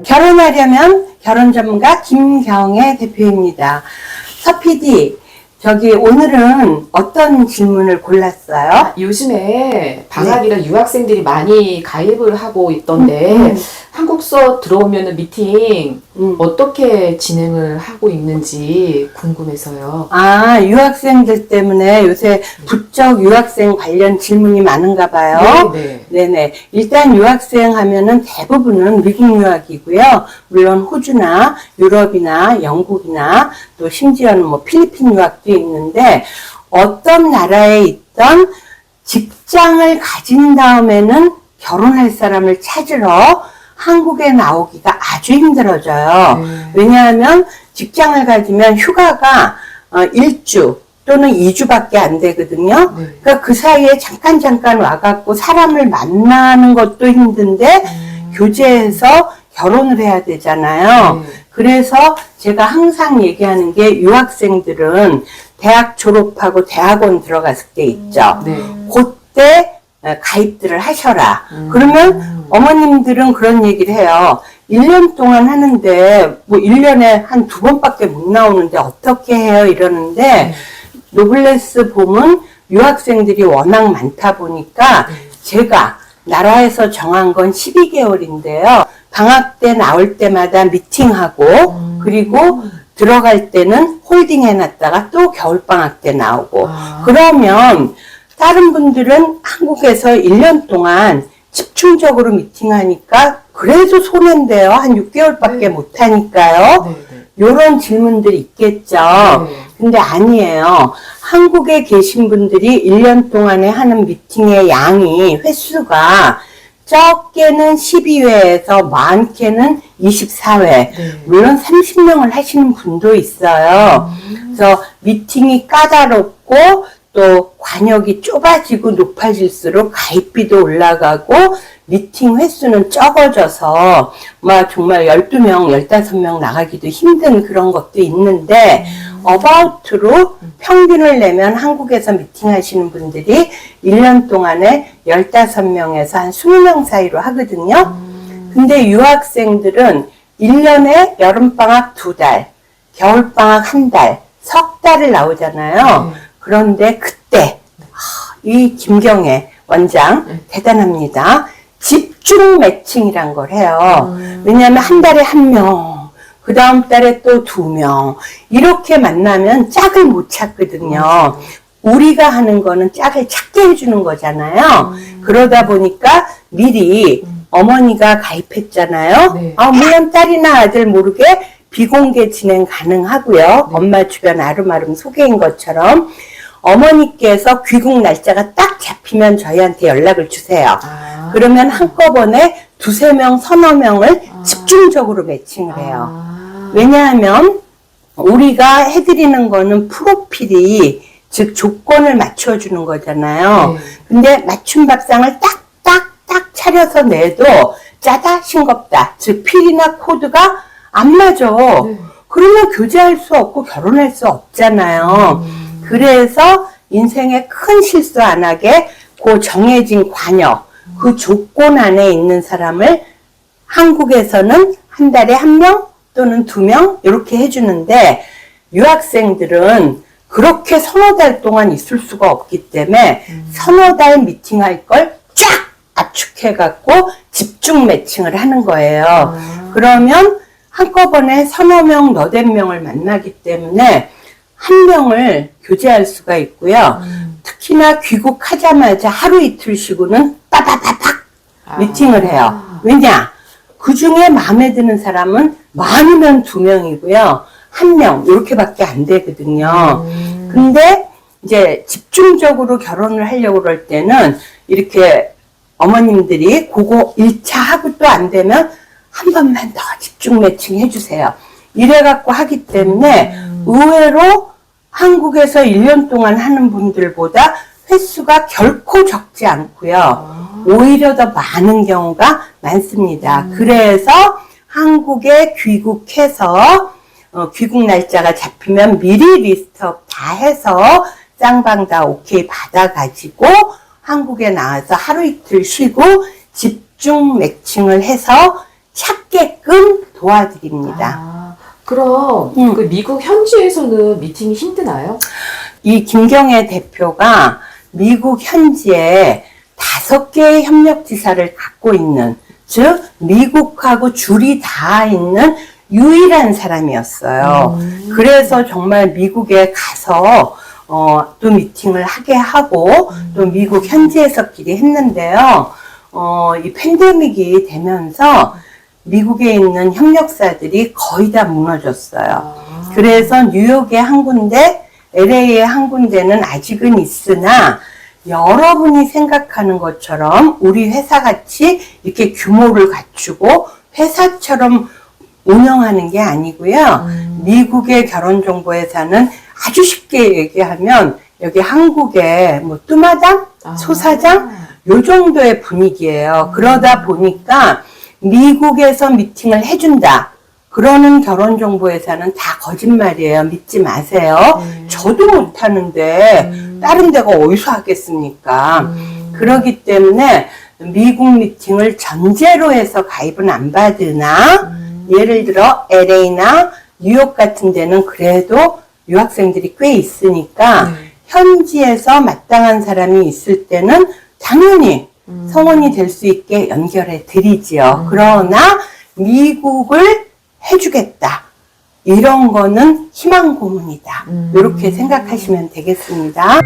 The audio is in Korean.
결혼하려면 결혼 전문가 김경애 대표입니다. 서 PD, 오늘은 어떤 질문을 골랐어요? 요즘에 방학이라 유학생들이 많이 가입을 하고 있던데 한국서 들어오면 미팅 어떻게 진행을 하고 있는지 궁금해서요. 아, 유학생들 때문에 요새 부쩍 유학생 관련 질문이 많은가 봐요. 네네. 일단 유학생 하면은 대부분은 미국 유학이고요. 물론 호주나 유럽이나 영국이나 또 심지어는 뭐 필리핀 유학도 있는데, 어떤 나라에 있던 직장을 가진 다음에는 결혼할 사람을 찾으러 한국에 나오기가 아주 힘들어져요. 왜냐하면 직장을 가지면 휴가가 1주 또는 2주밖에 안 되거든요. 그러니까 그 사이에 잠깐 와갖고 사람을 만나는 것도 힘든데 교제해서 결혼을 해야 되잖아요. 그래서 제가 항상 얘기하는 게, 유학생들은 대학 졸업하고 대학원 들어갔을 때 있죠. 그때 가입들을 하셔라. 그러면 어머님들은 그런 얘기를 해요. 1년 동안 하는데 뭐 1년에 한 2번밖에 못 나오는데 어떻게 해요? 이러는데, 노블레스 보면 유학생들이 워낙 많다 보니까 제가 나라에서 정한 건 12개월인데요. 방학 때 나올 때마다 미팅하고, 그리고 들어갈 때는 홀딩 해놨다가 또 겨울방학 때 나오고. 그러면 다른 분들은 한국에서 1년 동안 집중적으로 미팅하니까 그래도 손해인데요. 한 6개월밖에 못 하니까요. 요런 질문들이 있겠죠. 근데 아니에요. 한국에 계신 분들이 1년 동안에 하는 미팅의 양이, 횟수가 적게는 12회에서 많게는 24회. 물론 30명을 하시는 분도 있어요. 그래서 미팅이 까다롭고 또 관역이 좁아지고 높아질수록 가입비도 올라가고 미팅 횟수는 적어져서 막 정말 12명, 15명 나가기도 힘든 그런 것도 있는데, 어바웃으로 평균을 내면 한국에서 미팅 하시는 분들이 1년 동안에 15명에서 한 20명 사이로 하거든요. 근데 유학생들은 1년에 여름방학 2달, 겨울방학 1달, 석 달을 나오잖아요. 그런데 그때 이 김경애 원장 대단합니다. 집중 매칭이란 걸 해요. 왜냐하면 한 달에 1명, 그 다음 달에 또 2명, 이렇게 만나면 짝을 못 찾거든요. 우리가 하는 거는 짝을 찾게 해주는 거잖아요. 그러다 보니까 미리 어머니가 가입했잖아요. 물론 딸이나 아들 모르게 비공개 진행 가능하고요. 엄마 주변 아름아름 소개인 것처럼. 어머니께서 귀국 날짜가 딱 잡히면 저희한테 연락을 주세요. 그러면 한꺼번에 2-3명, 서너 명을 집중적으로 매칭을 해요. 왜냐하면 우리가 해드리는 거는 프로필이, 즉 조건을 맞춰주는 거잖아요. 근데 맞춤 밥상을 딱딱딱 차려서 내도 짜다 싱겁다, 즉 필이나 코드가 안 맞아. 그러면 교제할 수 없고 결혼할 수 없잖아요. 그래서 인생에 큰 실수 안 하게 그 정해진 관역, 그 조건 안에 있는 사람을 한국에서는 한 달에 1명 또는 2명 이렇게 해주는데, 유학생들은 그렇게 서너 달 동안 있을 수가 없기 때문에 서너 달 미팅할 걸 쫙 압축해갖고 집중 매칭을 하는 거예요. 그러면 한꺼번에 서너 명, 너댓 명을 만나기 때문에 한 명을 교제할 수가 있고요. 특히나 귀국하자마자 하루 이틀 쉬고는 빠바바박 미팅을 해요. 왜냐? 그 중에 마음에 드는 사람은 많으면 2명이고요. 1명, 이렇게밖에 안 되거든요. 근데 이제 집중적으로 결혼을 하려고 그럴 때는 이렇게 어머님들이 그거 1차 하고 또 안 되면 한 번만 더 집중 매칭 해주세요. 이래갖고 하기 때문에 의외로 한국에서 1년 동안 하는 분들보다 횟수가 결코 적지 않고요. 오히려 더 많은 경우가 많습니다. 그래서 한국에 귀국해서 귀국 날짜가 잡히면 미리 리스트업 다 해서 쌍방 다 오케이 받아가지고 한국에 나와서 하루 이틀 쉬고 집중 매칭을 해서 찾게끔 도와드립니다. 그럼 그 미국 현지에서는 미팅이 힘드나요? 이 김경애 대표가 미국 현지에 5개의 협력지사를 갖고 있는, 즉 미국하고 줄이 닿아 있는 유일한 사람이었어요. 그래서 정말 미국에 가서 또 미팅을 하게 하고 또 미국 현지에서끼리 했는데요. 이 팬데믹이 되면서 미국에 있는 협력사들이 거의 다 무너졌어요. 그래서 뉴욕에 한 군데, LA에 한 군데는 아직은 있으나 여러분이 생각하는 것처럼 우리 회사같이 이렇게 규모를 갖추고 회사처럼 운영하는 게 아니고요. 미국의 결혼정보회사는 아주 쉽게 얘기하면 여기 한국의 뭐 뚜마당, 소사장 요 정도의 분위기예요. 그러다 보니까 미국에서 미팅을 해준다. 그러는 결혼정보회사는 다 거짓말이에요. 믿지 마세요. 저도 못하는데 다른 데가 어디서 하겠습니까? 그렇기 때문에 미국 미팅을 전제로 해서 가입은 안 받으나 예를 들어 LA나 뉴욕 같은 데는 그래도 유학생들이 꽤 있으니까 현지에서 마땅한 사람이 있을 때는 당연히 성원이 될 수 있게 연결해 드리지요. 그러나 미국을 해주겠다. 이런 거는 희망 고문이다. 이렇게 생각하시면 되겠습니다.